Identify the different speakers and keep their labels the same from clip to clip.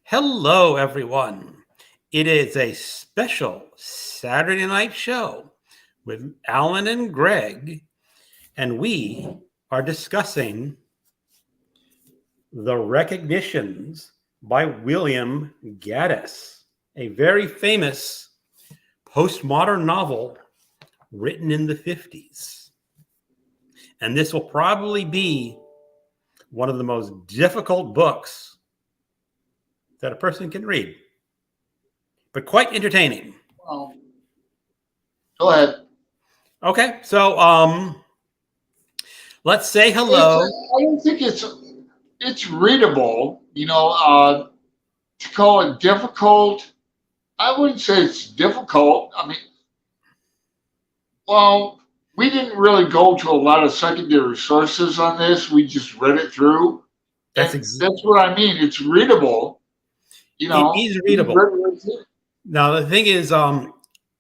Speaker 1: Hello, everyone. It is a special Saturday night show with Alan and Greg, and we are discussing The Recognitions by William Gaddis, a very famous postmodern novel written in the 50s. And this will probably be one of the most difficult books that a person can read, but quite entertaining.
Speaker 2: Well, go ahead.
Speaker 1: Okay, so let's say hello.
Speaker 2: I don't think it's readable. To call it difficult, I wouldn't say it's difficult. I mean, well, we didn't really go to a lot of secondary sources on this. We just read it through,
Speaker 1: That's
Speaker 2: and that's what I mean. It's readable.
Speaker 1: It is readable.
Speaker 2: Read.
Speaker 1: Now the thing is,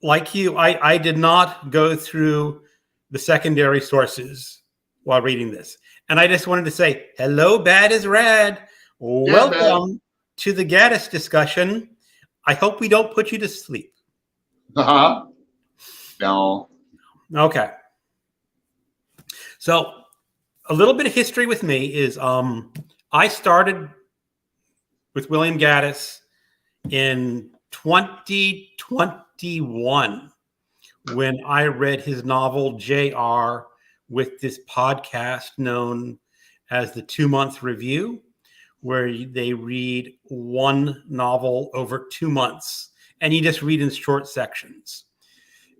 Speaker 1: like you, I did not go through the secondary sources while reading this, and I just wanted to say hello, bad is rad. Welcome to the Gaddis discussion. I hope we don't put you to sleep.
Speaker 2: No.
Speaker 1: Okay. So a little bit of history with me is I started with William Gaddis in 2021 when I read his novel JR with this podcast known as the 2-month review, where they read one novel over 2 months and you just read in short sections.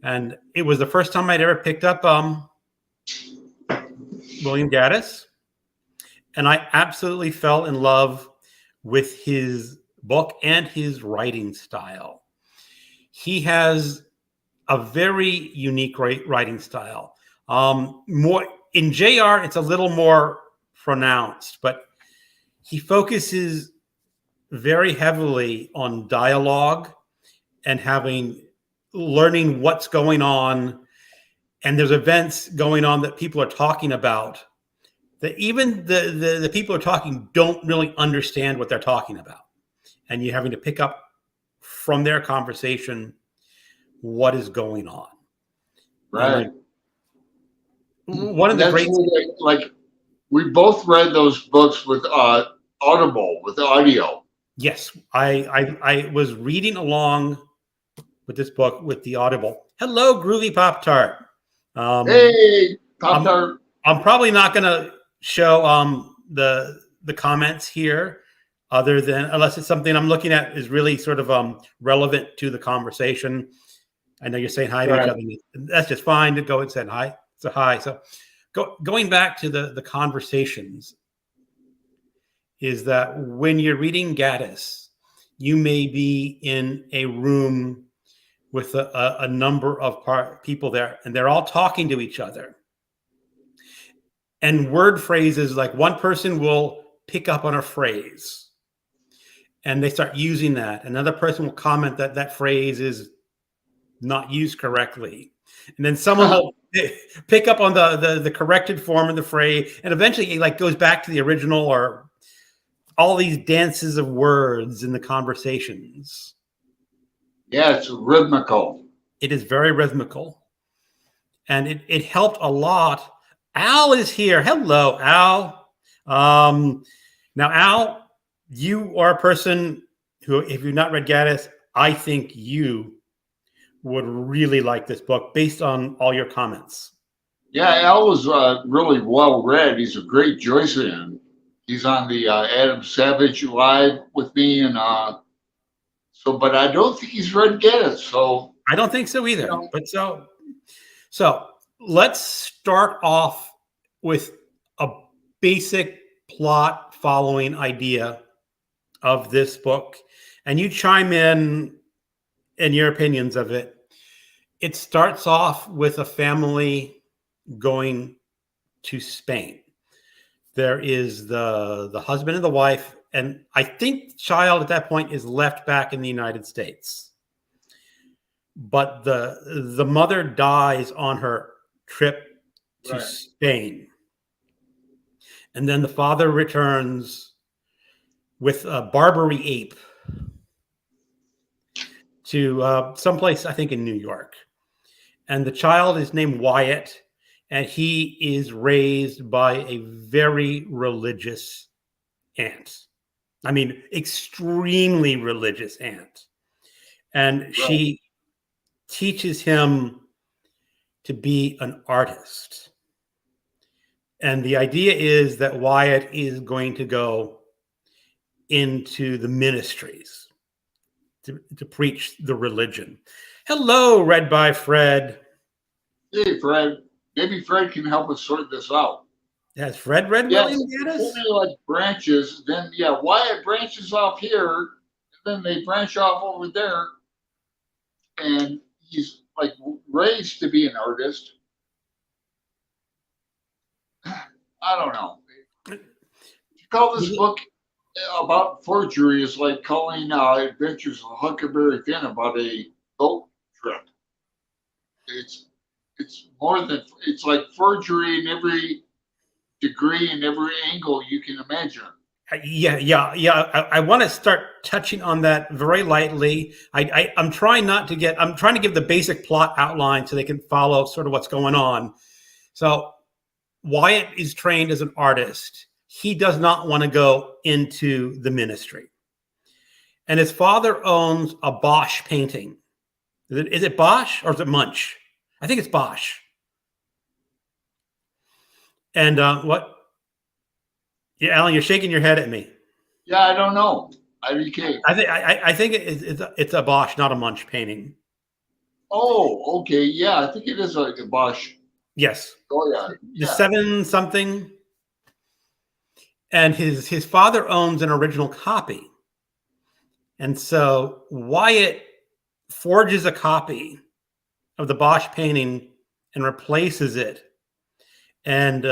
Speaker 1: And it was the first time I'd ever picked up William Gaddis, and I absolutely fell in love with his book and his writing style. He has a very unique writing style. More in JR, it's a little more pronounced, but he focuses very heavily on dialogue and learning what's going on, and there's events going on that people are talking about that even the people who are talking don't really understand what they're talking about, and you're having to pick up from their conversation what is going on.
Speaker 2: Right.
Speaker 1: One of the great,
Speaker 2: like we both read those books with Audible, with audio.
Speaker 1: Yes, I was reading along with this book with the Audible. Hello, Groovy Pop Tart.
Speaker 2: Hey, Pop Tart.
Speaker 1: I'm probably not going to show the comments here, other than unless it's something I'm looking at is really sort of relevant to the conversation. I know you're saying hi to each other. That's just fine to go and say hi. So hi. So going back to the conversations, is that when you're reading Gaddis, you may be in a room with a number of people there, and they're all talking to each other. And word phrases, like one person will pick up on a phrase and they start using that. Another person will comment that that phrase is not used correctly. And then someone will pick up on the corrected form of the phrase. And eventually it like goes back to the original, or all these dances of words in the conversations.
Speaker 2: Yeah, it's rhythmical.
Speaker 1: It is very rhythmical. And it helped a lot. Al is here. Hello, Al. Now, Al, you are a person who, if you've not read Gaddis, I think you would really like this book based on all your comments.
Speaker 2: Yeah, Al was really well read. He's a great Joyce fan. He's on the Adam Savage Live with me, and but I don't think he's read Gaddis. So
Speaker 1: I don't think so either. But so let's start off with a basic plot following idea of this book, and you chime in your opinions of it. It starts off with a family going to Spain. There is the husband and the wife, and I think the child at that point is left back in the United States. But the mother dies on her trip to Spain. And then the father returns with a Barbary ape to someplace, I think, in New York. And the child is named Wyatt, and he is raised by a very religious aunt. I mean, extremely religious aunt. And she teaches him to be an artist. And the idea is that Wyatt is going to go into the ministries to preach the religion. Hello, Read by Fred.
Speaker 2: Hey, Fred. Maybe Fred can help us sort this out.
Speaker 1: Has Fred read
Speaker 2: Yes,
Speaker 1: William Gaddis?
Speaker 2: only like branches. Then, Wyatt branches off here, and then they branch off over there. And he's like raised to be an artist. I don't know. To call this book about forgery is like calling Adventures of Huckleberry Finn about a boat trip. It's more than, it's like forgery in every degree and every angle you can imagine.
Speaker 1: Yeah. I want to start touching on that very lightly. I'm trying to give the basic plot outline so they can follow sort of what's going on. So Wyatt is trained as an artist. He does not want to go into the ministry. And his father owns a Bosch painting. Is it Bosch or is it Munch? I think it's Bosch. And what? Yeah, Alan, you're shaking your head at me.
Speaker 2: Yeah, I don't know. I
Speaker 1: think it's a Bosch, not a Munch painting.
Speaker 2: Oh, okay. Yeah, I think it is a Bosch.
Speaker 1: Yes.
Speaker 2: Oh, yeah.
Speaker 1: The 7 something. And his father owns an original copy. And so Wyatt forges a copy of the Bosch painting and replaces it and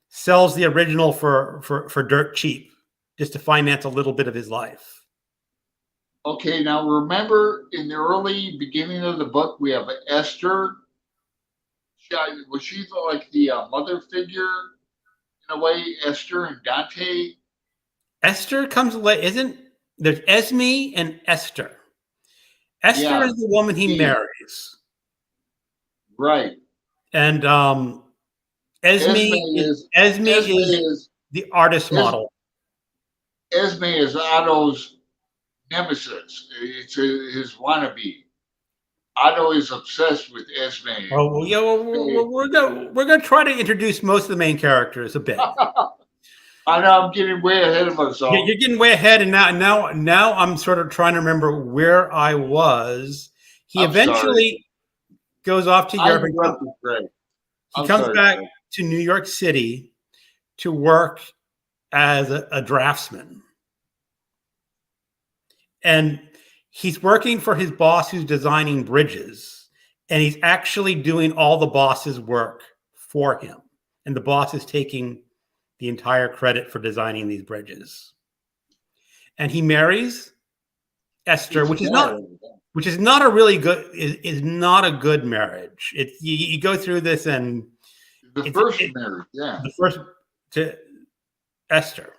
Speaker 1: sells the original for dirt cheap just to finance a little bit of his life.
Speaker 2: Okay, now remember in the early beginning of the book, we have Esther. Was she like the mother figure in a way, Esther and Dante?
Speaker 1: Esther comes late, there's Esme and Esther. Esther is the woman he marries.
Speaker 2: Right.
Speaker 1: And Esme is the artist model.
Speaker 2: Esme is Otto's nemesis. It's his wannabe. Otto is obsessed with Esme.
Speaker 1: Oh, yeah, we're going to try to introduce most of the main characters a bit.
Speaker 2: I know I'm getting way ahead of myself.
Speaker 1: You're getting way ahead, and now I'm sort of trying to remember where I was. He eventually goes off to Europe. He comes back to New York City to work as a draftsman. And he's working for his boss who's designing bridges. And he's actually doing all the boss's work for him. And the boss is taking the entire credit for designing these bridges. And he marries Esther, which is not a really good, is not a good marriage. You go through this and
Speaker 2: the first marriage,
Speaker 1: the first to Esther,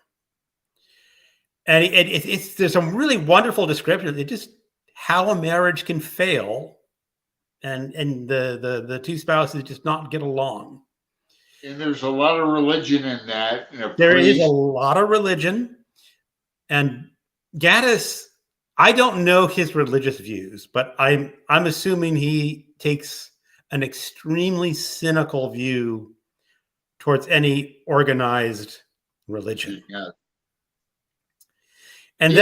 Speaker 1: and there's some really wonderful descriptions. It just how a marriage can fail, and the two spouses just not get along.
Speaker 2: And there's a lot of religion in that.
Speaker 1: There is a lot of religion, and Gaddis. I don't know his religious views, but I'm assuming he takes an extremely cynical view towards any organized religion.
Speaker 2: Yeah.
Speaker 1: And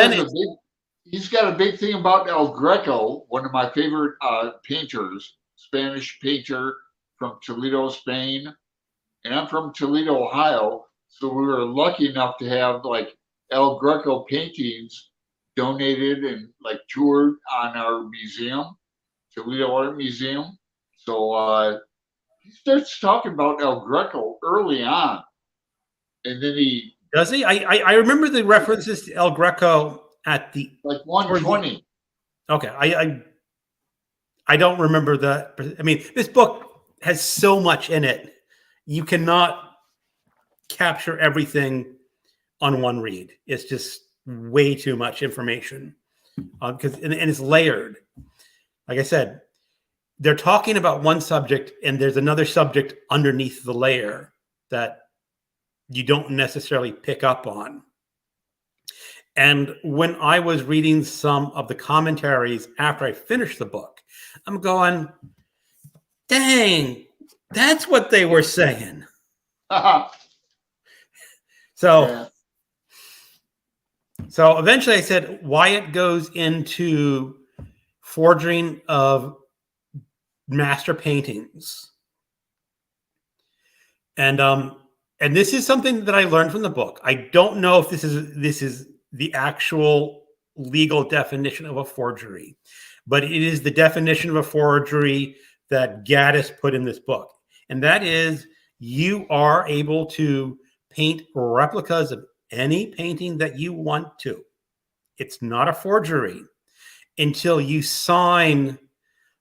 Speaker 2: he's got a big thing about El Greco, one of my favorite painters, Spanish painter from Toledo, Spain. And I'm from Toledo, Ohio. So we were lucky enough to have like El Greco paintings donated and like toured on our museum, Toledo Art Museum. So he starts talking about El Greco early on, and then he
Speaker 1: does he. I remember the references to El Greco at the
Speaker 2: like 120.
Speaker 1: Okay, I don't remember that. I mean, this book has so much in it. You cannot capture everything on one read. It's just way too much information. because and it's layered. Like I said, they're talking about one subject, and there's another subject underneath the layer that you don't necessarily pick up on. And when I was reading some of the commentaries after I finished the book, I'm going, dang, that's what they were saying. So,
Speaker 2: Yeah.
Speaker 1: so eventually I said, Wyatt goes into forging of master paintings. And this is something that I learned from the book. I don't know if this is the actual legal definition of a forgery, but it is the definition of a forgery that Gaddis put in this book. And that is, you are able to paint replicas of any painting that you want to. It's not a forgery until you sign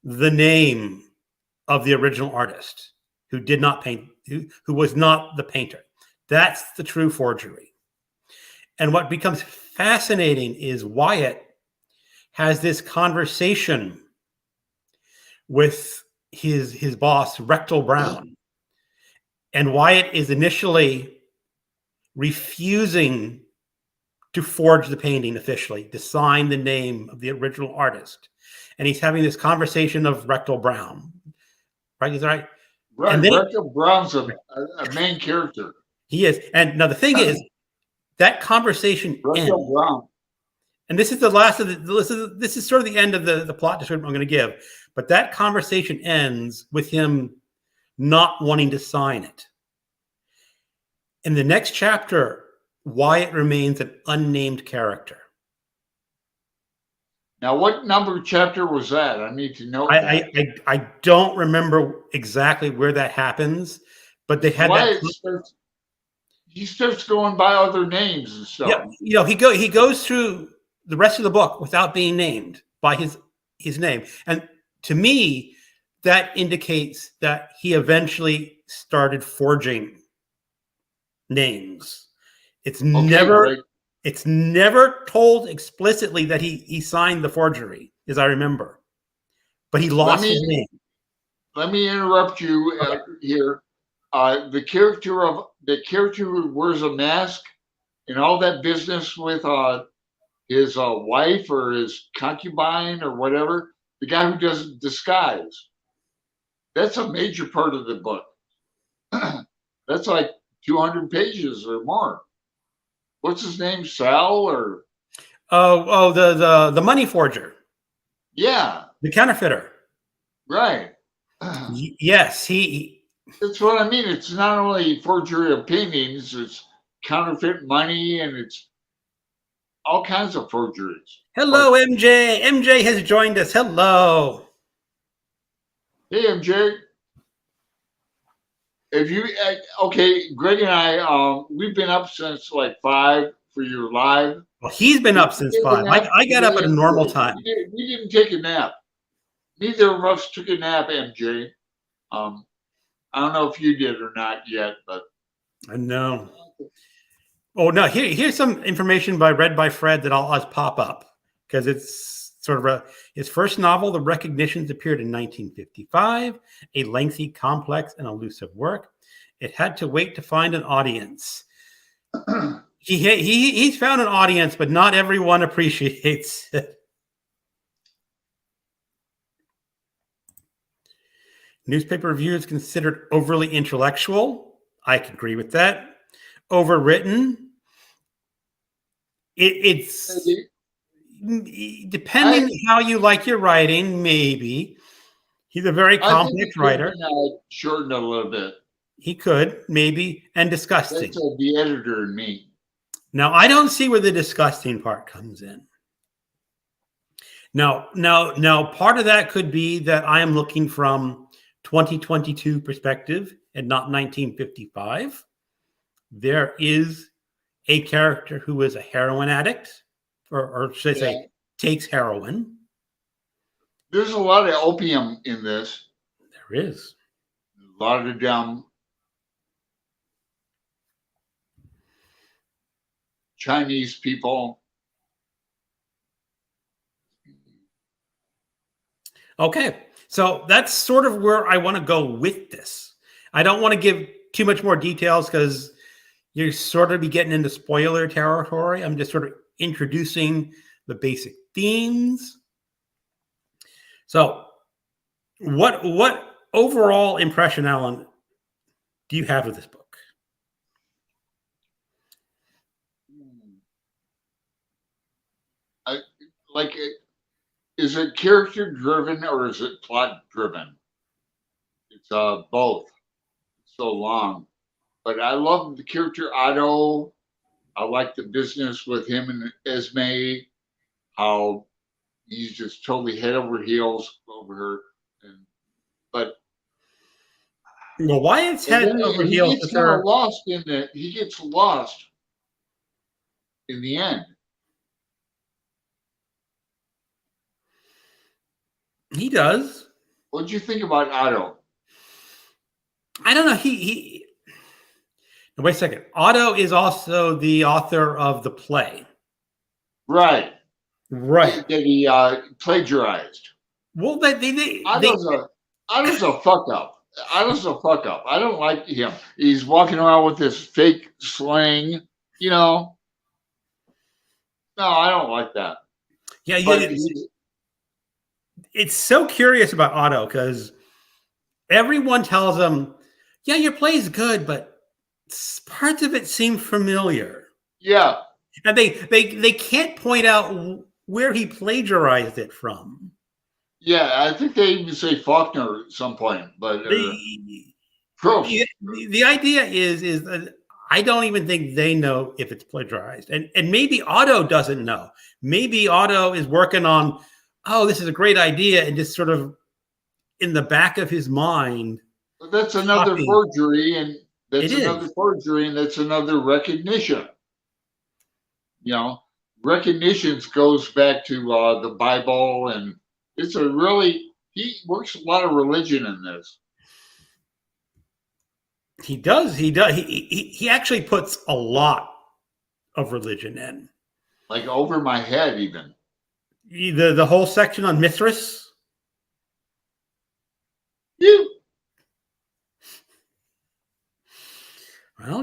Speaker 1: the name of the original artist who did not paint, who was not the painter. That's the true forgery. And what becomes fascinating is Wyatt has this conversation with his boss, Rectal Brown. And Wyatt is initially refusing to forge the painting officially, to sign the name of the original artist. And he's having this conversation of Rectal Brown. Right? Is that right?
Speaker 2: Right.
Speaker 1: And then
Speaker 2: Rectal Brown's a main character.
Speaker 1: he is. And now the thing is, that conversation ends.
Speaker 2: Rectal Brown.
Speaker 1: And this is the last of the, this is sort of the end of the plot description I'm going to give. But that conversation ends with him not wanting to sign it. In the next chapter, Wyatt remains an unnamed character.
Speaker 2: Now, what number chapter was that? I need to know that.
Speaker 1: I don't remember exactly where that happens, but they had
Speaker 2: Wyatt
Speaker 1: that.
Speaker 2: He starts going by other names and stuff.
Speaker 1: Yeah, you know, he goes through the rest of the book without being named by his name, and to me, that indicates that he eventually started forging names. It's it's never told explicitly that he signed the forgery, as I remember, but he lost his name.
Speaker 2: Let me interrupt you here. The character who wears a mask and all that business with his wife or his concubine or whatever, the guy who does disguise. That's a major part of the book. That's like 200 pages or more. What's his name? Sal or?
Speaker 1: The money forger.
Speaker 2: Yeah.
Speaker 1: The counterfeiter.
Speaker 2: Right.
Speaker 1: Yes,
Speaker 2: That's what I mean. It's not only forgery of paintings, it's counterfeit money, and it's all kinds of forgeries.
Speaker 1: Hello, MJ. MJ has joined us. Hello.
Speaker 2: Hey, MJ. If you okay, Greg and I, we've been up since like 5 for your live.
Speaker 1: Well, he's been up since 5. I got up at a normal time.
Speaker 2: We didn't take a nap. Neither of us took a nap, MJ. I don't know if you did or not yet, but
Speaker 1: I know. Oh no! Here's some information read by Fred that I'll pop up because it's sort of his first novel. The Recognitions appeared in 1955. A lengthy, complex, and elusive work. It had to wait to find an audience. He's found an audience, but not everyone appreciates it. Newspaper review is considered overly intellectual. I can agree with that. Overwritten. It's depending how you like your writing, maybe. He's a very complex writer.
Speaker 2: Shorten a little bit.
Speaker 1: He could, maybe, and disgusting.
Speaker 2: That's the editor and me.
Speaker 1: Now, I don't see where the disgusting part comes in. Now, part of that could be that I am looking from 2022 perspective and not 1955. There is a character who is a heroin addict, or should I say, takes heroin.
Speaker 2: There's a lot of opium in this.
Speaker 1: There is.
Speaker 2: A lot of them Chinese people
Speaker 1: Okay. So that's sort of where I want to go with this. I don't want to give too much more details because you're sort of be getting into spoiler territory. I'm just sort of introducing the basic themes. So, what overall impression, Alan, do you have of this book?
Speaker 2: I like it. Is it character driven or is it plot driven? It's both. It's so long, but I love the character Otto. I like the business with him and Esme. How he's just totally head over heels over her, and but
Speaker 1: Well, why it's
Speaker 2: and
Speaker 1: head
Speaker 2: then
Speaker 1: over
Speaker 2: he
Speaker 1: heels
Speaker 2: gets
Speaker 1: with
Speaker 2: kind of
Speaker 1: her.
Speaker 2: lost in the he gets lost in the end.
Speaker 1: He does.
Speaker 2: What did you think about Otto?
Speaker 1: I don't know. He. Wait a second. Otto is also the author of the play.
Speaker 2: Right,
Speaker 1: Right.
Speaker 2: that he plagiarized.
Speaker 1: Well,
Speaker 2: Otto's a fuck up. Otto's a fuck up. I don't like him. He's walking around with this fake slang. You know, no, I don't like that.
Speaker 1: yeah,
Speaker 2: But
Speaker 1: it's so curious about Otto because everyone tells him, "Yeah, your play is good, but parts of it seem familiar,"
Speaker 2: yeah,
Speaker 1: and they can't point out where he plagiarized it from.
Speaker 2: yeah, I think they even say Faulkner at some point, but
Speaker 1: The
Speaker 2: Prost.
Speaker 1: the idea is that I don't even think they know if it's plagiarized, and maybe Otto doesn't know. Maybe Otto is working on, oh, this is a great idea, and just sort of in the back of his mind,
Speaker 2: But that's another
Speaker 1: copying.
Speaker 2: forgery, and
Speaker 1: It
Speaker 2: that's another
Speaker 1: is.
Speaker 2: forgery, and that's another recognition. You know, recognitions goes back to the Bible, and it's a really he works a lot of religion in this.
Speaker 1: He does. He does. He actually puts a lot of religion in.
Speaker 2: Like over my head, even.
Speaker 1: The whole section on Mithras.
Speaker 2: You
Speaker 1: Well,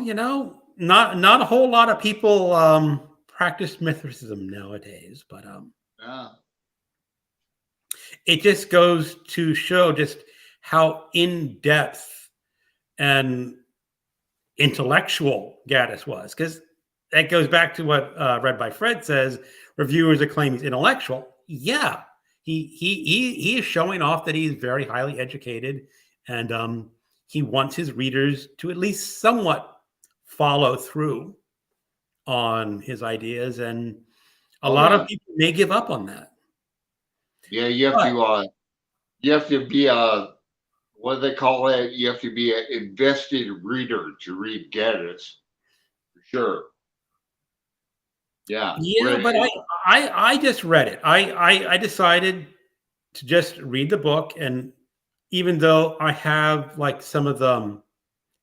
Speaker 1: not a whole lot of people practice Mithraism nowadays, but
Speaker 2: yeah.
Speaker 1: it just goes to show just how in depth and intellectual Gaddis was, because that goes back to what Read by Fred says. Reviewers acclaim he's intellectual. Yeah, he is showing off that he's very highly educated, and he wants his readers to at least somewhat follow through on his ideas, and a
Speaker 2: Oh
Speaker 1: lot of
Speaker 2: yeah.
Speaker 1: people may give up on that.
Speaker 2: Yeah,
Speaker 1: But
Speaker 2: you have to be a what do they call it? You have to be an invested reader to read Gaddis, for sure. Yeah.
Speaker 1: yeah, but I just read it. I decided to just read the book, and even though I have like some of the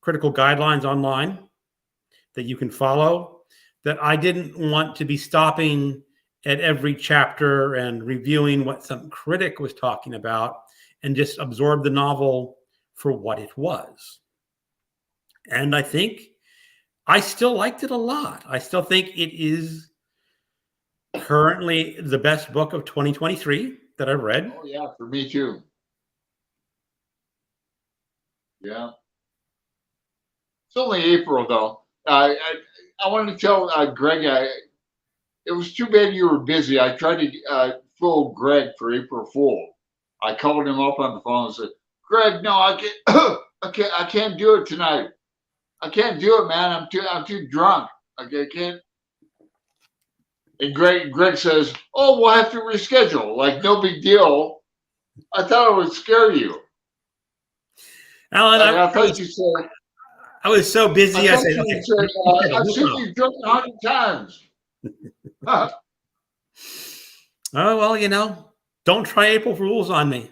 Speaker 1: critical guidelines online that you can follow, that I didn't want to be stopping at every chapter and reviewing what some critic was talking about, and just absorb the novel for what it was. And I think I still liked it a lot. I still think it is currently the best book of 2023 that I've read.
Speaker 2: Oh yeah, for me too. Yeah. It's only April though. I wanted to tell Greg. It was too bad you were busy. I tried to fool Greg for April Fool. I called him up on the phone and said, "Greg, no, I can't. I can't do it tonight. I can't do it, man. I'm too drunk. I can't." And Greg says, "Oh, we'll have to reschedule. Like no big deal." I thought it would scare you.
Speaker 1: Alan,
Speaker 2: Like I thought you said.
Speaker 1: I was so
Speaker 2: I
Speaker 1: busy. I
Speaker 2: thought
Speaker 1: said,
Speaker 2: you
Speaker 1: okay,
Speaker 2: said. I've
Speaker 1: no
Speaker 2: seen
Speaker 1: problem.
Speaker 2: you drunk 100 times.
Speaker 1: Oh, well, don't try April Fools on me.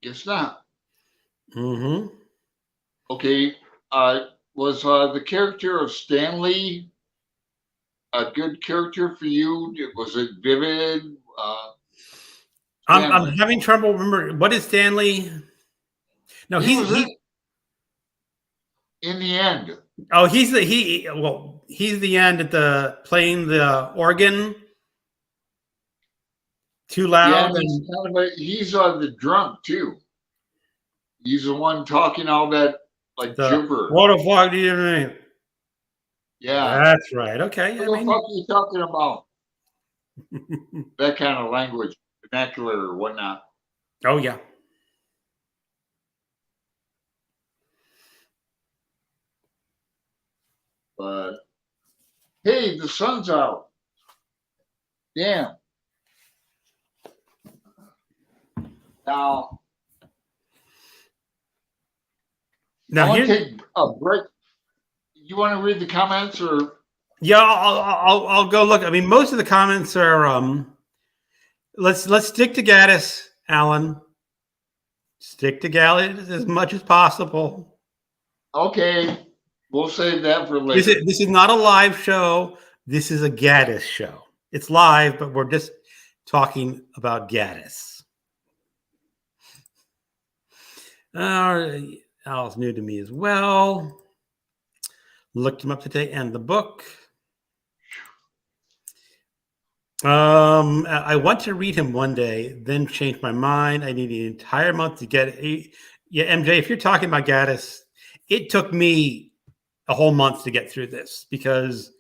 Speaker 2: Guess not.
Speaker 1: Mm-hmm.
Speaker 2: Okay. Was the character of Stanley a good character for you? Was it vivid?
Speaker 1: I'm
Speaker 2: Stanley.
Speaker 1: having trouble remember what is Stanley. No,
Speaker 2: He was
Speaker 1: he.
Speaker 2: in the end.
Speaker 1: Oh, he's the end at the playing the organ too
Speaker 2: Yeah,
Speaker 1: loud
Speaker 2: and he's
Speaker 1: and
Speaker 2: kind of he's the drunk too. He's the one talking all that like
Speaker 1: the
Speaker 2: gibber.
Speaker 1: what the fuck do you mean?
Speaker 2: Yeah.
Speaker 1: That's right. Okay,
Speaker 2: What
Speaker 1: I
Speaker 2: the
Speaker 1: mean,
Speaker 2: fuck are you talking about? That kind of language, vernacular or whatnot.
Speaker 1: oh yeah.
Speaker 2: But hey, the sun's out. Damn. Now
Speaker 1: Now
Speaker 2: I want
Speaker 1: here,
Speaker 2: to take a break. You want to read the comments or?
Speaker 1: yeah, I'll go look. I mean, most of the comments are let's stick to Gaddis, Alan. Stick to Gaddis as much as possible.
Speaker 2: Okay, we'll save that for
Speaker 1: This
Speaker 2: later.
Speaker 1: is not a live show. This is a Gaddis show. It's live, but we're just talking about Gaddis. Al's new to me as well. Looked him up today and the book. I want to read him one day, then change my mind. I need an entire month to get it. Yeah, MJ, if you're talking about Gaddis, it took me a whole month to get through this because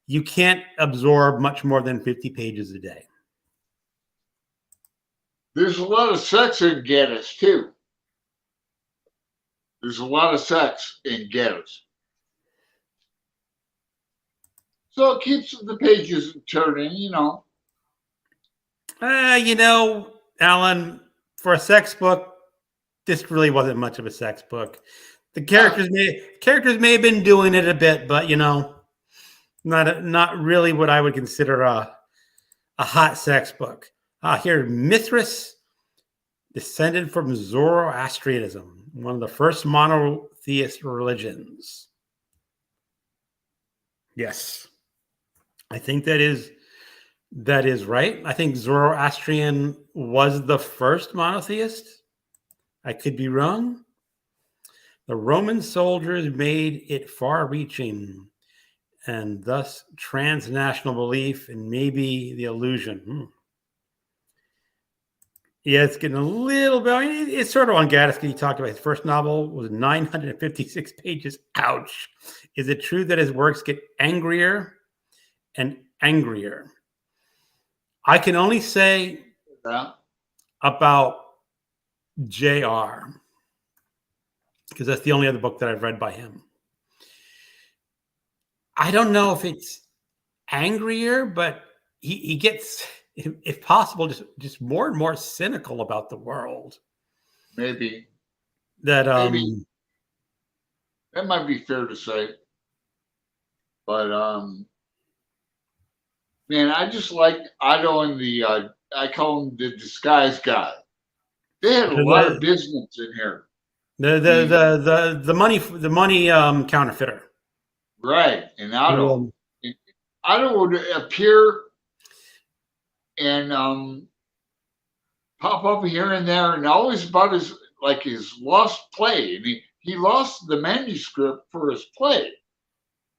Speaker 1: you can't absorb much more than 50 pages a day.
Speaker 2: There's a lot of sex in Gaddis too. There's a lot of sex in Gaddis. So it keeps the pages turning, you know.
Speaker 1: Alan, for a sex book, this really wasn't much of a sex book. The characters may have been doing it a bit, but not really what I would consider a hot sex book. Here, Mithras, descended from Zoroastrianism, one of the first monotheist religions. Yes, I think that is right. I think Zoroastrian was the first monotheist. I could be wrong. The Roman soldiers made it far-reaching and thus transnational belief and maybe the illusion. Yeah, it's getting a little bit. I mean, it's sort of on Gaddis. He talked about his first novel was 956 pages. Ouch. Is it true that his works get angrier and angrier? I can only say about JR because that's the only other book that I've read by him. I don't know if it's angrier, but he gets, if possible, just more and more cynical about the world.
Speaker 2: Maybe
Speaker 1: that
Speaker 2: might be fair to say. But man, I just like Otto and I call him the disguise guy. They had a lot of business in here.
Speaker 1: The money counterfeiter.
Speaker 2: Right. And Otto would appear and pop up here and there and always about his lost play. And he lost the manuscript for his play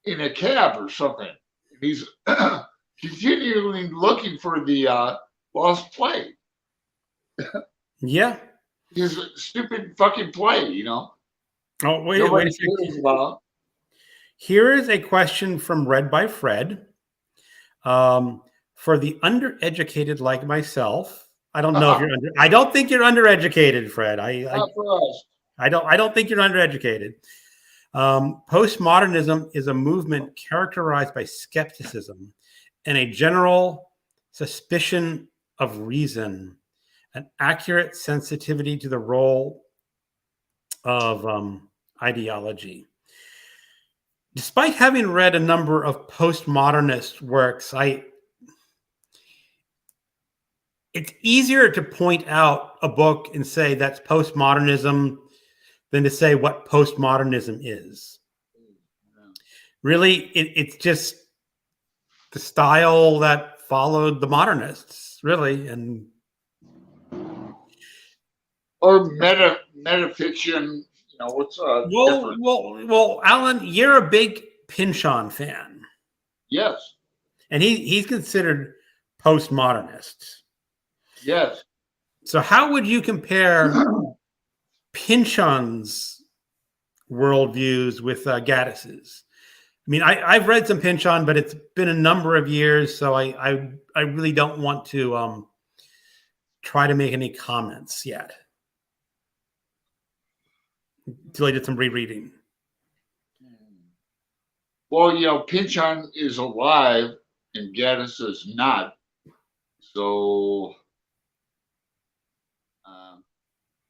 Speaker 2: in a cab or something. And he's continually looking for the lost play.
Speaker 1: Yeah.
Speaker 2: His stupid fucking play, you know.
Speaker 1: Oh, wait a second. Here is a question from Read by Fred. For the undereducated like myself, I don't know if I don't think you're undereducated, Fred.
Speaker 2: Not for us.
Speaker 1: I don't think you're undereducated. Postmodernism is a movement characterized by skepticism and a general suspicion of reason, an accurate sensitivity to the role of ideology. Despite having read a number of postmodernist works, it's easier to point out a book and say that's postmodernism than to say what postmodernism is. Really, it's just the style that followed the modernists, really. And
Speaker 2: or metafiction. You know, what's different?
Speaker 1: well, Alan, you're a big Pynchon fan,
Speaker 2: Yes,
Speaker 1: and he's considered postmodernist.
Speaker 2: yes.
Speaker 1: So how would you compare Pynchon's worldviews with Gaddis's? I mean, I've read some Pynchon, but it's been a number of years, so I really don't want to try to make any comments yet until I did some rereading.
Speaker 2: Well, you know, Pynchon is alive and Gaddis is not. So,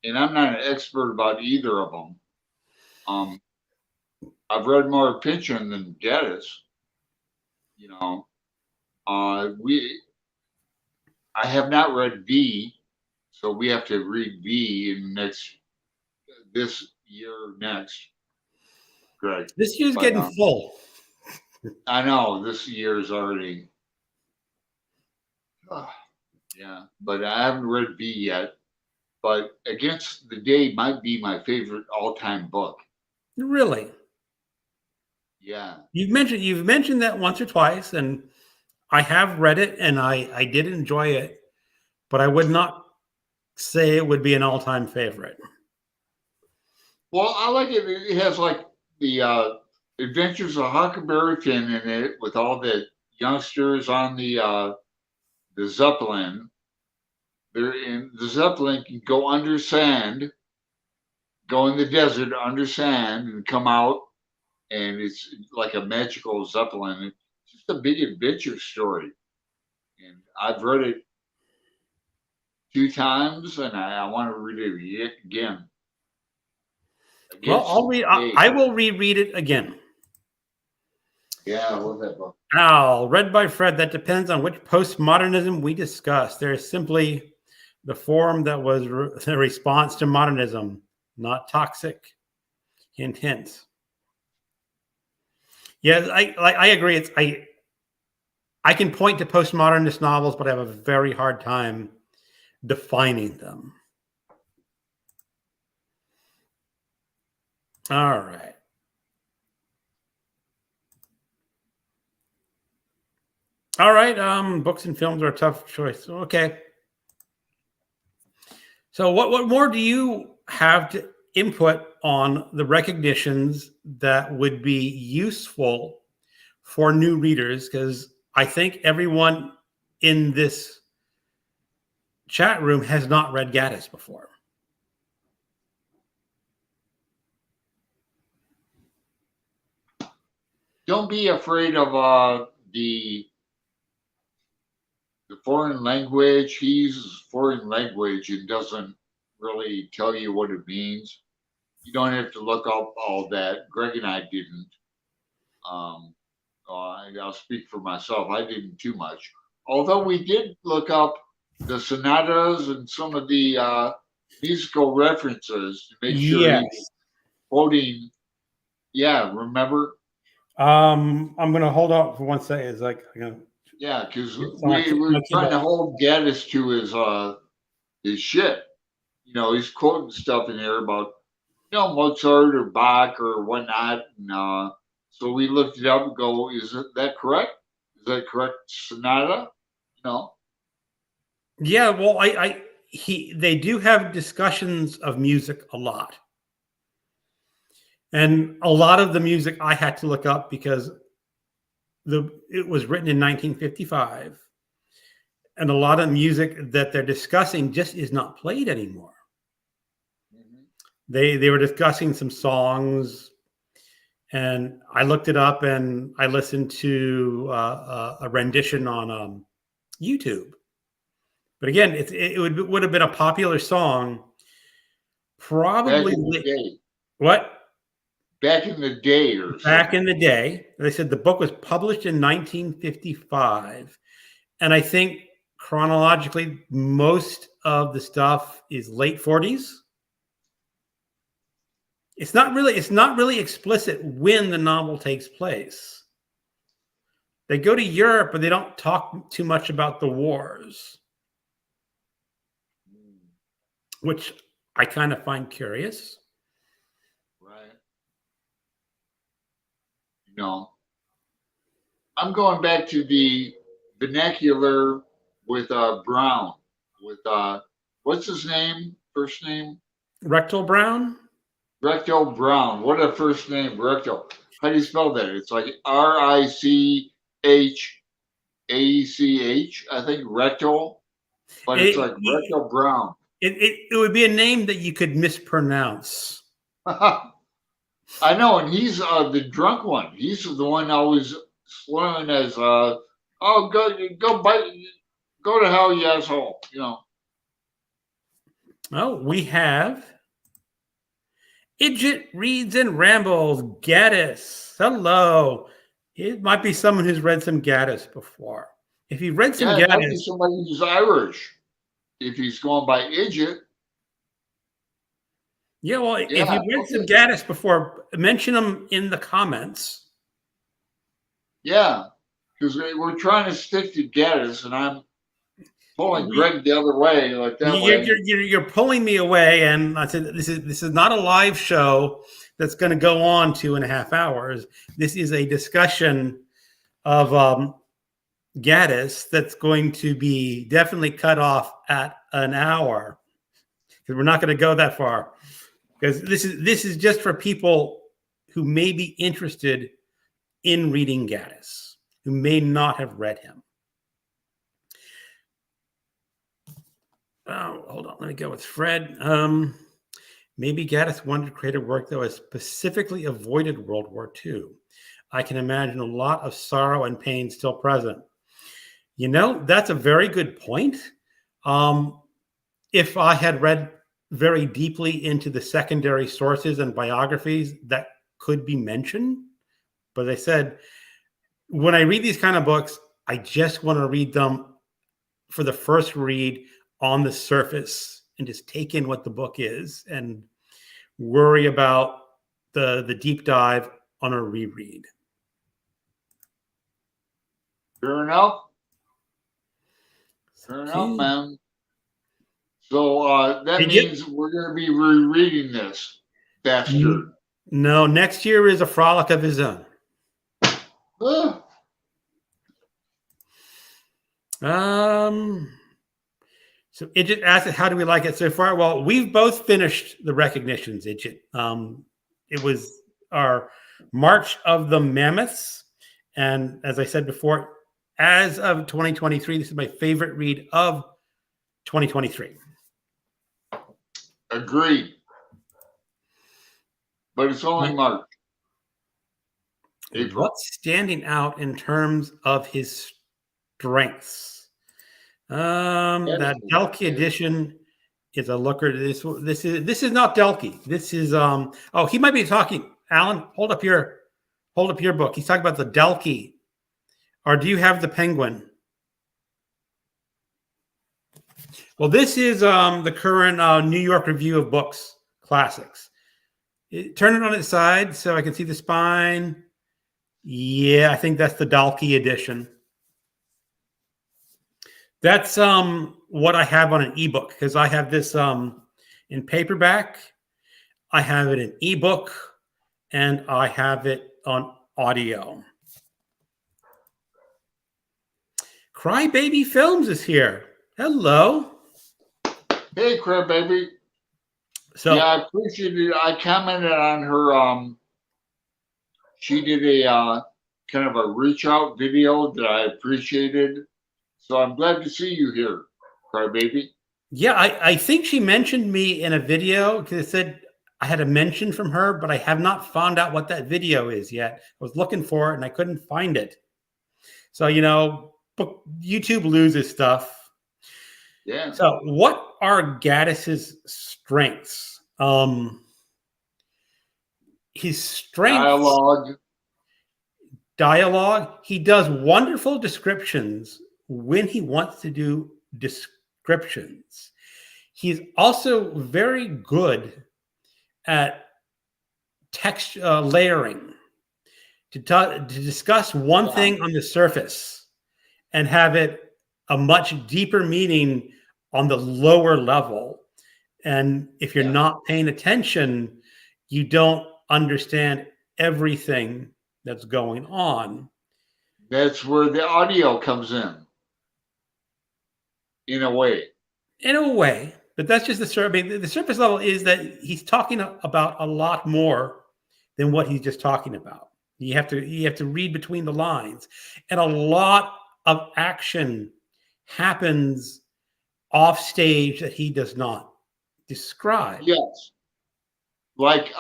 Speaker 2: and I'm not an expert about either of them. I've read more Pynchon than Gaddis. You know, I have not read V, so we have to read V in this year next. Greg.
Speaker 1: This year's getting full.
Speaker 2: I know this year is already. Yeah, but I haven't read V yet. But Against the Day might be my favorite all-time book.
Speaker 1: Really?
Speaker 2: Yeah.
Speaker 1: You've mentioned that once or twice, and I have read it, and I did enjoy it, but I would not say it would be an all-time favorite.
Speaker 2: Well, I like it. It has like the Adventures of Huckleberry Finn in it, with all the youngsters on the Zeppelin. They're in the Zeppelin can go under sand, go in the desert under sand, and come out, and it's like a magical Zeppelin. It's just a big adventure story, and I've read it 2 times, and I want to read it again.
Speaker 1: Well, I will reread it again.
Speaker 2: Yeah, I love that book.
Speaker 1: Al, read by Fred. That depends on which postmodernism we discuss. There is simply the form that was the response to modernism, not toxic. Hint, hint. Yeah, I agree. I can point to postmodernist novels, but I have a very hard time defining them. All right. All right. Books and films are a tough choice. Okay. So what more do you have to input on the recognitions that would be useful for new readers? Because I think everyone in this chat room has not read Gaddis before.
Speaker 2: Don't be afraid of the foreign language. He uses foreign language and doesn't really tell you what it means. You don't have to look up all that. Greg and I didn't. I'll speak for myself. I didn't too much. Although we did look up the sonatas and some of the musical references to make sure he's quoting. Yeah, remember?
Speaker 1: I'm gonna hold out for 1 second. It's like,
Speaker 2: yeah, because we're trying to hold Gaddis to his shit. You know, he's quoting stuff in there about Mozart or Bach or whatnot, and so we looked it up and go, is that correct? Is that correct sonata? No.
Speaker 1: Yeah, well, they do have discussions of music a lot. And a lot of the music I had to look up because it was written in 1955. And a lot of music that they're discussing just is not played anymore. Mm-hmm. They were discussing some songs, and I looked it up and I listened to a rendition on YouTube. But again, it would have been a popular song, probably. What?
Speaker 2: Back in the day, or
Speaker 1: back in the day. They said the book was published in 1955, and I think chronologically most of the stuff is late 40s. It's not really explicit when the novel takes place. They go to Europe, but they don't talk too much about the wars, which I kind of find curious.
Speaker 2: Right. No. I'm going back to the vernacular with Brown. With what's his name? First name?
Speaker 1: Rectal Brown?
Speaker 2: Rectal Brown. What a first name, Rectal. How do you spell that? It's like Richachach, I think, Rectal, but it's like Rectal Brown.
Speaker 1: It would be a name that you could mispronounce.
Speaker 2: I know, and he's the drunk one. He's the one always slurring as "Oh, go to hell, you asshole!" You know.
Speaker 1: Oh, we have Idjit Reads and Rambles, Gaddis. Hello. It might be someone who's read some Gaddis before. If you've read some
Speaker 2: it might be
Speaker 1: Gaddis,
Speaker 2: somebody who's Irish. If he's going by Idjit.
Speaker 1: yeah, well, if you've read some Gaddis before, mention them in the comments.
Speaker 2: Yeah, because we're trying to stick to Gaddis, and I'm pulling Greg the other way, like that way.
Speaker 1: You're pulling me away, and I said this is not a live show that's going to go on 2.5 hours. This is a discussion of Gaddis that's going to be definitely cut off at an hour, because we're not going to go that far. Because this is just for people who may be interested in reading Gaddis, who may not have read him. Oh, hold on. Let me go with Fred. Maybe Gaddis wanted to create a work that was specifically avoided World War II. I can imagine a lot of sorrow and pain still present. You know, that's a very good point. If I had read very deeply into the secondary sources and biographies, that could be mentioned. But as I said, when I read these kind of books, I just want to read them for the first read on the surface and just take in what the book is and worry about the deep dive on a reread.
Speaker 2: Fair enough. Fair enough, man. So that means we're going to be rereading this bastard.
Speaker 1: No, next year is A Frolic of His Own. So Idjit asked, how do we like it so far? Well, we've both finished the recognitions, Idjit. It was our March of the Mammoths. And as I said before, as of 2023, this is my favorite read of 2023.
Speaker 2: Agreed. But it's only March. April.
Speaker 1: What's standing out in terms of his strengths? That Delkey edition is a looker. This is not Delkey. This is oh, he might be talking. Alan, hold up your book. He's talking about the Delkey. Or do you have the Penguin? Well, this is the current New York Review of Books classics. Turn it on its side so I can see the spine. Yeah, I think that's the Dalkey edition. That's what I have on an ebook, because I have this in paperback, I have it in ebook, and I have it on audio. Crybaby Films is here. Hello.
Speaker 2: Hey, Crybaby.
Speaker 1: So
Speaker 2: yeah, I appreciate it. I commented on her. She did a kind of a reach out video that I appreciated. So I'm glad to see you here, Crybaby.
Speaker 1: Yeah, I think she mentioned me in a video because it said I had a mention from her, but I have not found out what that video is yet. I was looking for it and I couldn't find it. So, you know, YouTube loses stuff.
Speaker 2: Yeah.
Speaker 1: So what are Gaddis's strengths? His strengths. Dialogue. He does wonderful descriptions when he wants to do descriptions. He's also very good at text layering. to discuss one thing on the surface and have it a much deeper meaning on the lower level. And if you're not paying attention, you don't understand everything that's going on.
Speaker 2: That's where the audio comes in a way.
Speaker 1: In a way, but that's just the surface. I mean, the surface level is that he's talking about a lot more than what he's just talking about. You have to read between the lines, and a lot of action happens off stage that he does not describe.
Speaker 2: Yes, like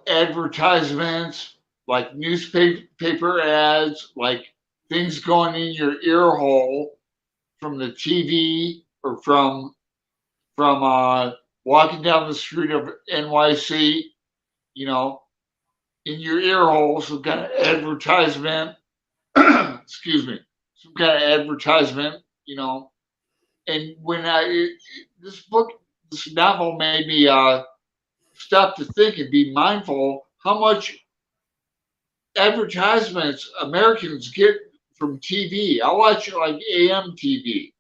Speaker 2: advertisements, like newspaper ads, like things going in your ear hole from the TV or from walking down the street of NYC, you know, in your ear hole, some kind of advertisement. Excuse me, some kind of advertisement, And when this novel made me stop to think and be mindful how much advertisements Americans get from TV. I watch like AM TV,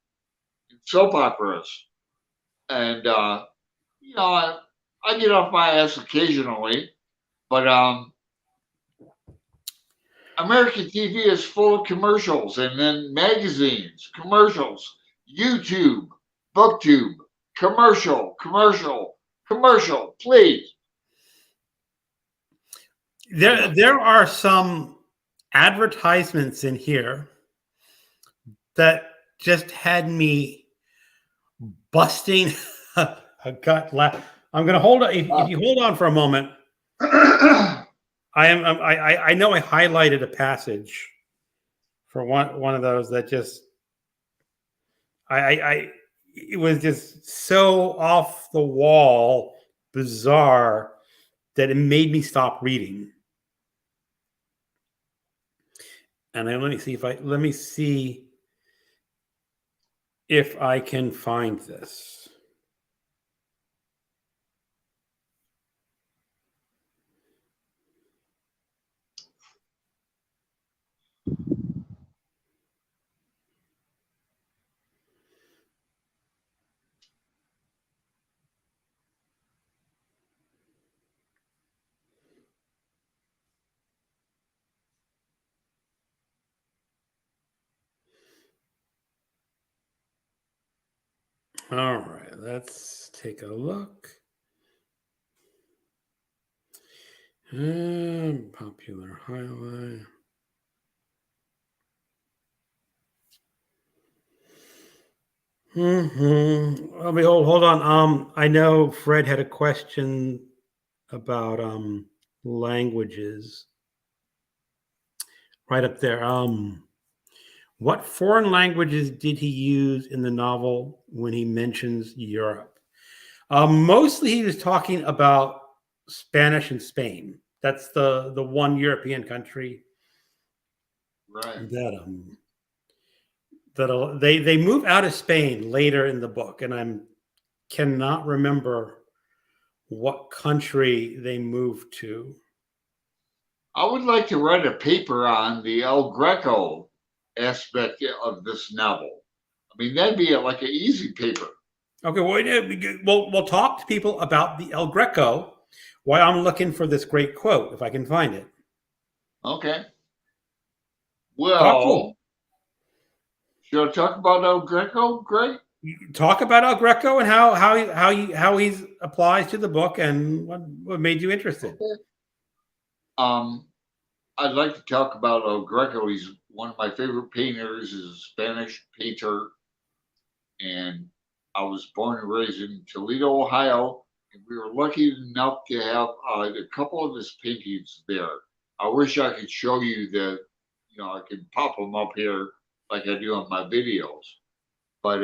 Speaker 2: soap operas, and I get off my ass occasionally, but American TV is full of commercials, and then magazines, commercials, YouTube, BookTube, commercial, please.
Speaker 1: There are some advertisements in here that just had me busting a gut laugh. I'm going to hold on. If you hold on for a moment, I know I highlighted a passage for one of those that just it was just so off the wall, bizarre that it made me stop reading. And let me see if I can find this. All right, let's take a look. Popular highlight. Let me hold on. I know Fred had a question about languages. Right up there. What foreign languages did he use in the novel when he mentions Europe? Mostly he was talking about Spanish and Spain. That's the one European country
Speaker 2: Right.
Speaker 1: that they move out of Spain later in the book, and I cannot remember what country they moved to.
Speaker 2: I would like to write a paper on the El Greco aspect of this novel. I mean, that'd be like an easy paper.
Speaker 1: Okay, we'll talk to people about the El Greco while I'm looking for this great quote, if I can find it.
Speaker 2: Okay. Well, should I talk about El Greco? Great.
Speaker 1: Talk about El Greco and how he applies to the book and what made you interested.
Speaker 2: Okay. I'd like to talk about El Greco. He's one of my favorite painters. He's a Spanish painter, and I was born and raised in Toledo, Ohio, and we were lucky enough to have a couple of his paintings there. I wish I could show you I could pop them up here like I do on my videos. But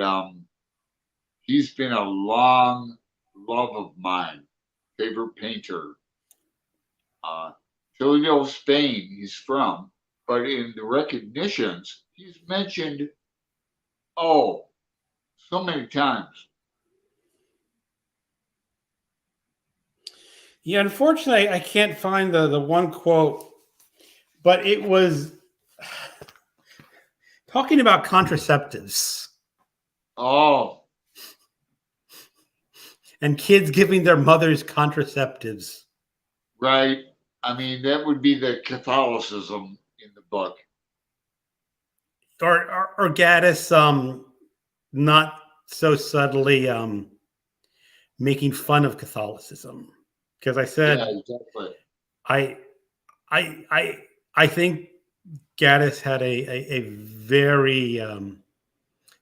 Speaker 2: he's been a long love of mine, favorite painter. Toledo, Spain, he's from, but in the recognitions, he's mentioned, so many times.
Speaker 1: Yeah, unfortunately, I can't find the one quote But it was talking about contraceptives
Speaker 2: Oh,
Speaker 1: and kids giving their mothers contraceptives.
Speaker 2: right. I mean, that would be the Catholicism in the book.
Speaker 1: Or Gaddis not so subtly making fun of Catholicism. Because I
Speaker 2: Yeah,
Speaker 1: said
Speaker 2: exactly.
Speaker 1: I I think Gaddis had a very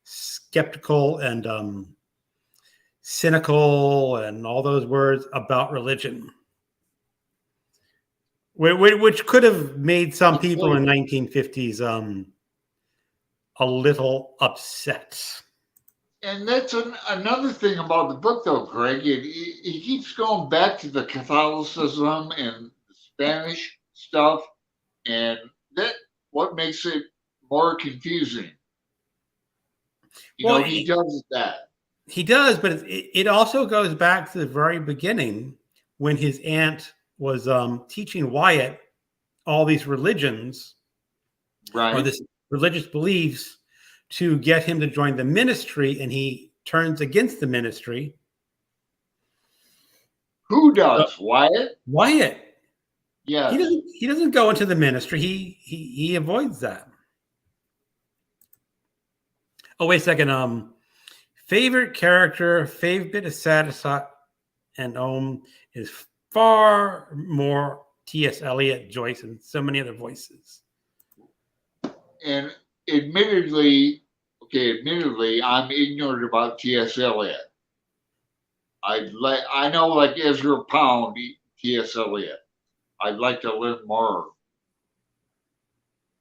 Speaker 1: skeptical and cynical and all those words about religion, which could have made some people in the 1950s a little upset.
Speaker 2: And that's another thing about the book, though, Greg. It keeps going back to the Catholicism and the Spanish stuff, and that what makes it more confusing.
Speaker 1: Well,
Speaker 2: He does that.
Speaker 1: he does, but it also goes back to the very beginning when his aunt was teaching Wyatt all these religions or
Speaker 2: Right.
Speaker 1: this religious beliefs to get him to join the ministry, and he turns against the ministry.
Speaker 2: Who does? Wyatt?
Speaker 1: Wyatt,
Speaker 2: Yes.
Speaker 1: he doesn't go into the ministry. He avoids that. Oh, wait a second. Favorite character, favorite bit of satire, and is far more T.S. Eliot, Joyce, and so many other voices.
Speaker 2: And admittedly, I'm ignorant about T.S. Eliot. I know like Ezra Pound, T.S. Eliot. I'd like to learn more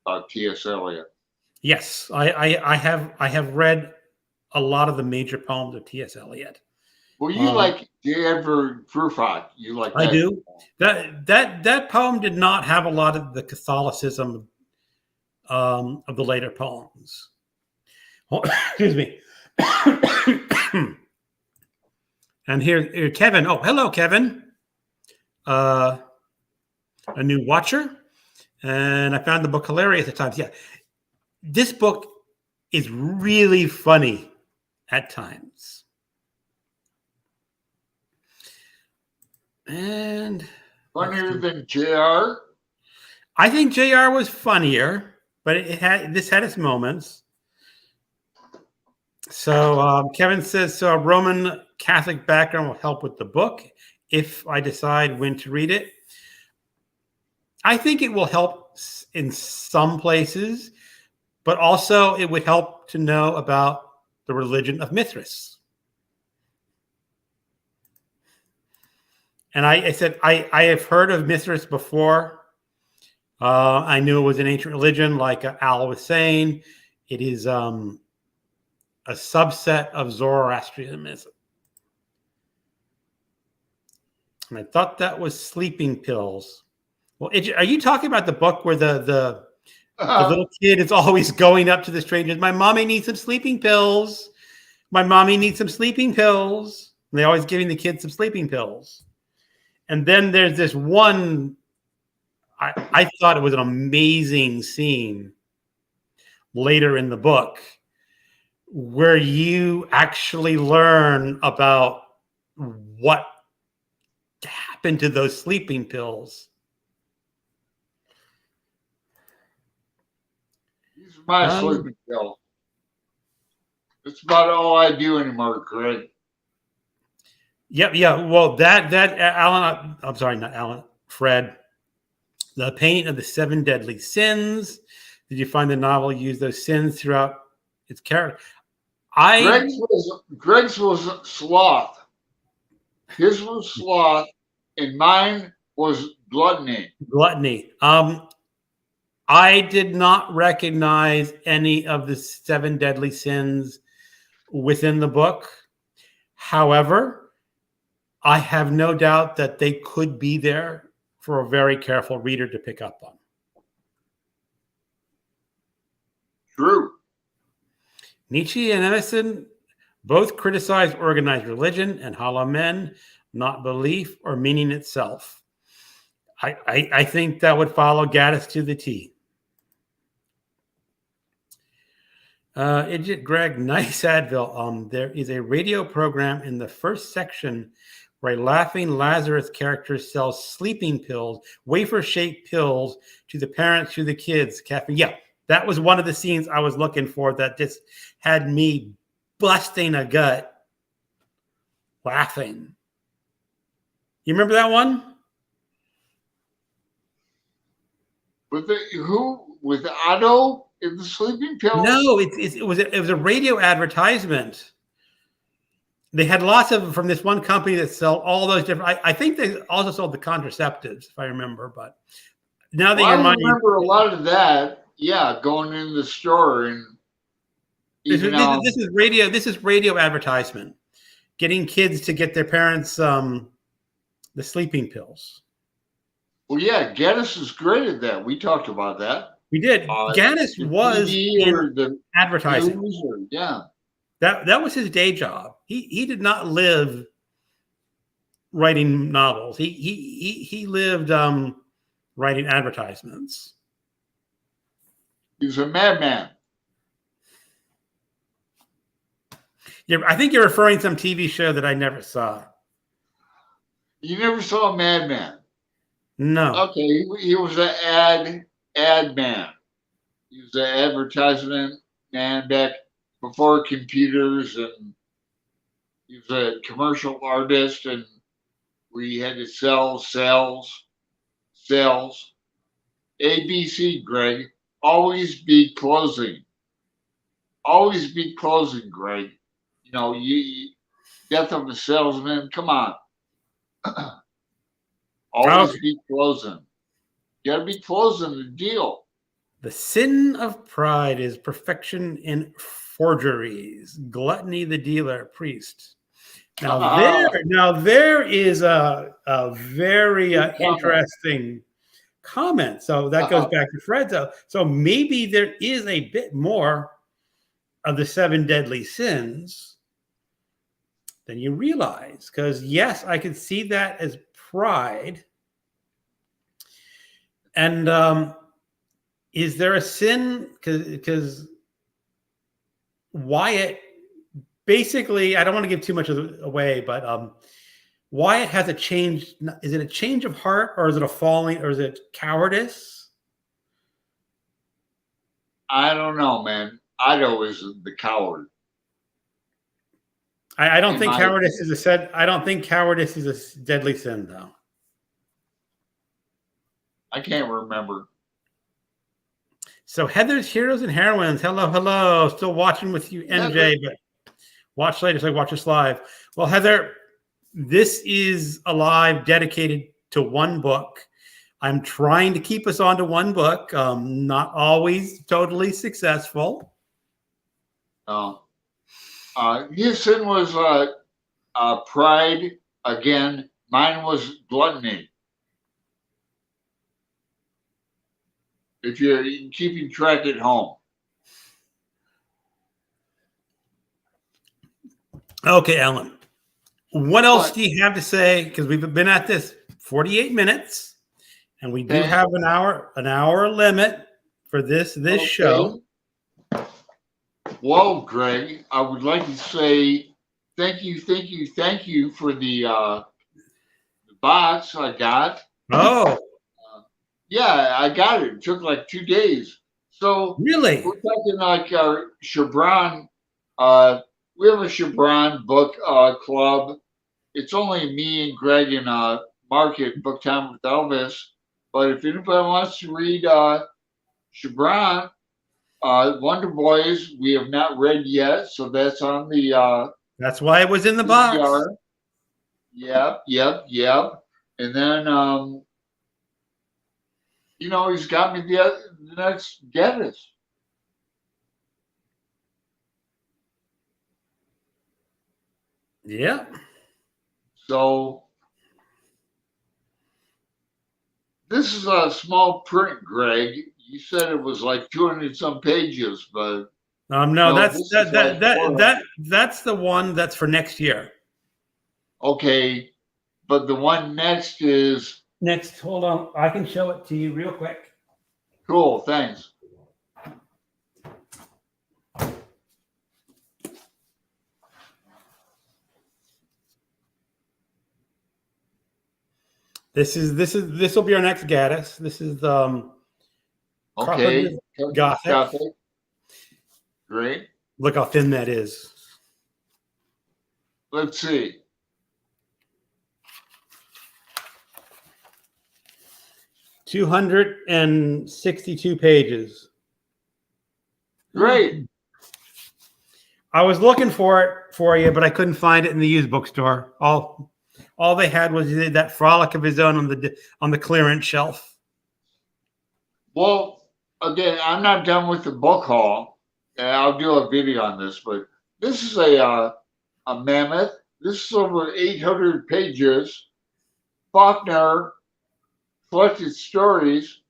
Speaker 2: about T.S. Eliot.
Speaker 1: Yes, I have read a lot of the major poems of T.S. Eliot.
Speaker 2: Well, you like J. Edward Prufrock. You like that?
Speaker 1: I do. That poem did not have a lot of the Catholicism of the later poems. Oh, excuse me. And here, Kevin. Oh, hello, Kevin. A new watcher, and I found the book hilarious at times. Yeah, this book is really funny at times. And
Speaker 2: Funnier than J.R.?
Speaker 1: I think J.R. was funnier, but this had its moments. So Kevin says, so a Roman Catholic background will help with the book if I decide when to read it. I think it will help in some places, but also it would help to know about the religion of Mithras. And I said, I have heard of Mithras before. I knew it was an ancient religion, like Al was saying. It is a subset of Zoroastrianism. And I thought that was sleeping pills. Well, are you talking about the book where the little kid is always going up to the strangers? My mommy needs some sleeping pills. My mommy needs some sleeping pills. And they're always giving the kids some sleeping pills. And then there's this one, I thought it was an amazing scene later in the book where you actually learn about what happened to those sleeping pills.
Speaker 2: These are my sleeping pills. That's about all I do anymore, Greg.
Speaker 1: Yep, yeah. Well, that Alan, I'm sorry, not Alan, Fred. The painting of the 7 deadly sins. Did you find the novel used those sins throughout its character?
Speaker 2: Greg's was sloth. His was sloth, and mine was gluttony.
Speaker 1: Gluttony. I did not recognize any of the 7 deadly sins within the book. However, I have no doubt that they could be there for a very careful reader to pick up on.
Speaker 2: True.
Speaker 1: Nietzsche and Emerson both criticize organized religion and hollow men, not belief or meaning itself. I think that would follow Gaddis to the T. Idjit Greg, nice Advil. There is a radio program in the first section where a laughing Lazarus character sells sleeping pills, wafer-shaped pills to the parents, to the kids. Caffeine. Yeah, that was one of the scenes I was looking for that just had me busting a gut laughing. You remember that one?
Speaker 2: With Otto in the sleeping pills?
Speaker 1: No, it was a radio advertisement. They had lots of from this one company that sell all those different. I think they also sold the contraceptives, if I remember. But now that
Speaker 2: I
Speaker 1: you're
Speaker 2: remember a lot of that. Yeah, going in the store and
Speaker 1: this is radio. This is radio advertisement, getting kids to get their parents the sleeping pills.
Speaker 2: Well, yeah, Gaddis is great at that. We talked about that.
Speaker 1: We did. Gaddis was in the advertising.
Speaker 2: Yeah.
Speaker 1: That was his day job. He did not live writing novels. He lived writing advertisements.
Speaker 2: He was a madman.
Speaker 1: Yeah, I think you're referring to some TV show that I never saw.
Speaker 2: You never saw a madman?
Speaker 1: No.
Speaker 2: Okay, he was an ad man. He was an advertisement man back before computers, and he was a commercial artist, and we had to sell sales. ABC, Greg. Always be closing. Always be closing, Greg. You know, you death of a salesman. Come on. Always be closing. You gotta be closing the deal.
Speaker 1: The sin of pride is perfection in forgeries. Gluttony, the dealer, priest. Now there is a very interesting comment. So that goes back to Fred. So maybe there is a bit more of the 7 deadly sins than you realize. Because yes, I could see that as pride. And is there a sin? Because Wyatt, basically, I don't want to give too much away, but Wyatt has a change. Is it a change of heart, or is it a falling, or is it cowardice?
Speaker 2: I don't know, man. Otto is the coward.
Speaker 1: I don't think cowardice is a sin. I don't think cowardice is a deadly sin, though.
Speaker 2: I can't remember. So
Speaker 1: Heather's Heroes and Heroines. Hello. Still watching with you, NJ, but watch later. So watch us live. Well, Heather, this is a live dedicated to one book. I'm trying to keep us on to one book. Not always totally successful.
Speaker 2: His sin was pride. Again, mine was gluttony. If you're keeping track at home.
Speaker 1: Okay, Ellen. What else do you have to say? Because we've been at this 48 minutes, and we do have an hour limit for this show.
Speaker 2: Well, Greg, I would like to say thank you for the box I got.
Speaker 1: Oh.
Speaker 2: Yeah, I got it. It took like 2 days. So
Speaker 1: really,
Speaker 2: we're talking like our Chabran. We have a Chabran book club. It's only me and Greg and Mark at Book Time with Elvis. But if anybody wants to read Chabran, Wonder Boys, we have not read yet, so that's on the.
Speaker 1: That's why it was in the box.
Speaker 2: Yep. And then. You know, he's got me the next Gaddis.
Speaker 1: Yeah.
Speaker 2: So this is a small print, Greg. You said it was like 200 some pages, but
Speaker 1: no, that's the one that's for next year.
Speaker 2: Okay, but the one next is
Speaker 1: Next, hold on. I can show it to you real quick.
Speaker 2: Cool, thanks.
Speaker 1: This will be our next Gaddis. This is
Speaker 2: Okay.
Speaker 1: Gothic.
Speaker 2: Gothic. Great.
Speaker 1: Look how thin that is.
Speaker 2: Let's see.
Speaker 1: 262 pages.
Speaker 2: Great.
Speaker 1: I was looking for it for you, but I couldn't find it in the used bookstore. All they had was that Frolic of his own on the clearance shelf.
Speaker 2: Well, again, I'm not done with the book haul. I'll do a video on this, but this is a mammoth. This is over 800 pages. Faulkner collected stories.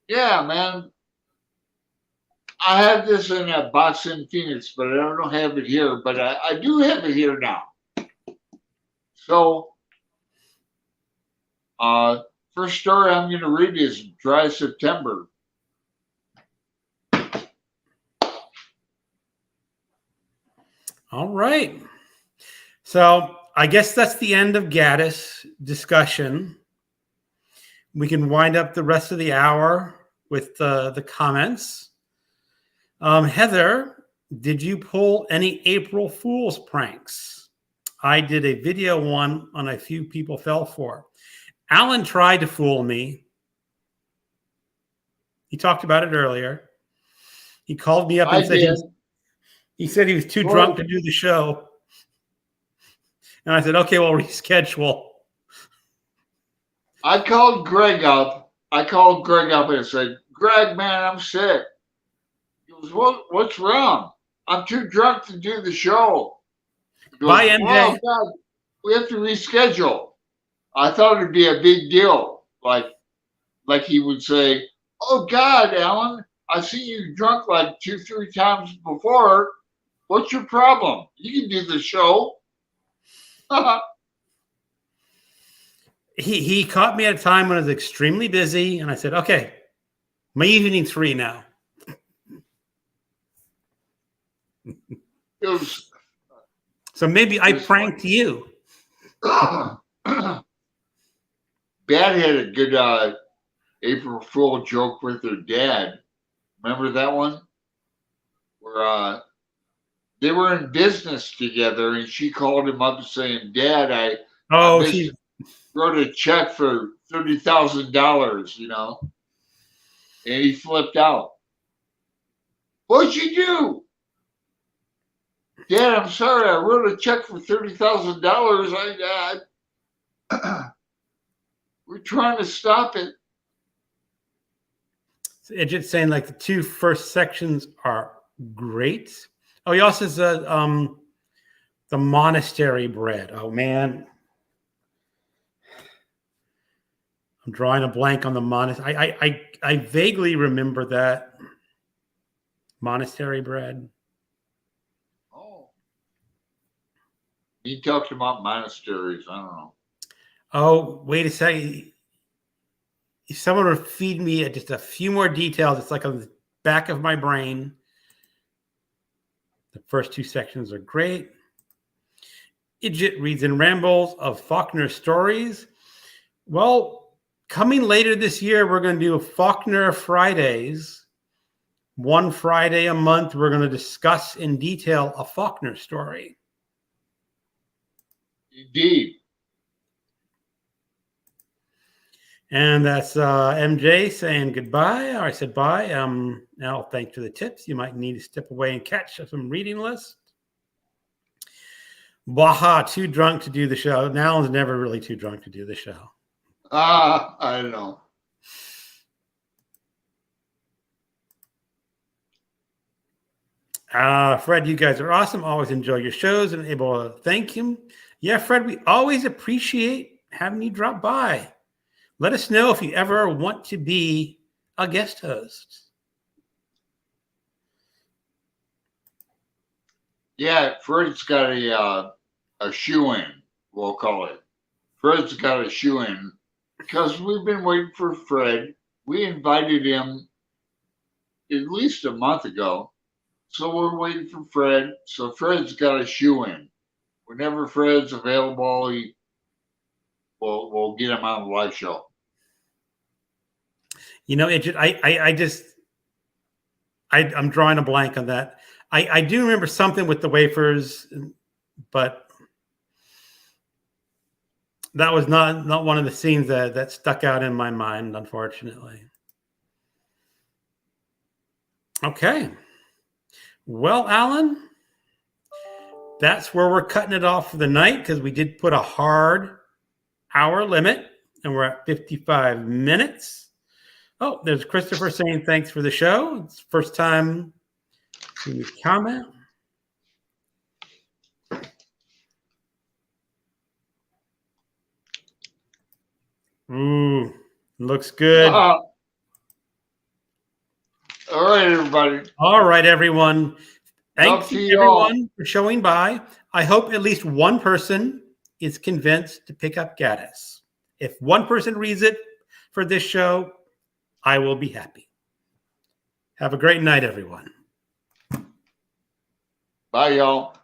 Speaker 2: Yeah, man. I have this in a box in Phoenix, but I don't have it here. But I do have it here now. So, first story I'm going to read is Dry September.
Speaker 1: All right. So I guess that's the end of Gaddis discussion. We can wind up the rest of the hour with the comments. Heather, did you pull any April Fool's pranks? I did a video one on a few people fell for. Alan tried to fool me. He talked about it earlier. He called me up and he said he was too drunk to do the show. And I said, okay, well, reschedule.
Speaker 2: I called Greg up and said, Greg, man, I'm sick. He goes, what's wrong? I'm too drunk to do the show. He goes,
Speaker 1: bye, MJ.
Speaker 2: Oh, God, we have to reschedule. I thought it'd be a big deal. Like he would say, oh, God, Alan, I've seen you drunk like 2-3 times before. What's your problem? You can do the show.
Speaker 1: He caught me at a time when I was extremely busy, and I said, okay, my evening's free now. So maybe I pranked you.
Speaker 2: Bat had a good April Fool joke with her dad. Remember that one? Where they were in business together, and she called him up saying, Dad, I wrote a check for $30,000, you know, and he flipped out. What'd you do? Dad, I'm sorry, I wrote a check for $30,000. We're trying to stop it.
Speaker 1: It's just saying like the 2 first sections are great. Oh, he also said the monastery bread. Oh man. I'm drawing a blank on the monastery. I vaguely remember that monastery bread.
Speaker 2: Oh. He talked about monasteries. I don't know.
Speaker 1: Oh, wait a second. If someone would feed me just a few more details, it's like on the back of my brain. The first 2 sections are great. Idjit reads and rambles of Faulkner stories. Well, coming later this year, we're going to do Faulkner Fridays. 1 Friday a month, we're going to discuss in detail a Faulkner story.
Speaker 2: Indeed.
Speaker 1: And that's MJ saying goodbye. I said bye. Now, thanks for the tips. You might need to step away and catch some reading list. Baha, too drunk to do the show. Alan's never really too drunk to do the show.
Speaker 2: I don't know.
Speaker 1: Fred, you guys are awesome. Always enjoy your shows and able to thank him. Yeah, Fred, we always appreciate having you drop by. Let us know if you ever want to be a guest host.
Speaker 2: Yeah, Fred's got a shoe-in, we'll call it. Fred's got a shoe-in because we've been waiting for Fred. We invited him at least a month ago. So we're waiting for Fred. So Fred's got a shoe in. Whenever Fred's available, we'll get him on the live show.
Speaker 1: You know, I'm drawing a blank on that. I do remember something with the wafers, but that was not one of the scenes that stuck out in my mind, unfortunately. Okay. Well, Alan, that's where we're cutting it off for the night because we did put a hard hour limit and we're at 55 minutes. Oh, there's Christopher saying thanks for the show. It's first time seeing you comment. Ooh, looks good.
Speaker 2: All right, everybody.
Speaker 1: All right, everyone. Thanks to everyone for showing by. I hope at least one person is convinced to pick up Gaddis. If one person reads it for this show, I will be happy. Have a great night, everyone.
Speaker 2: Bye, y'all.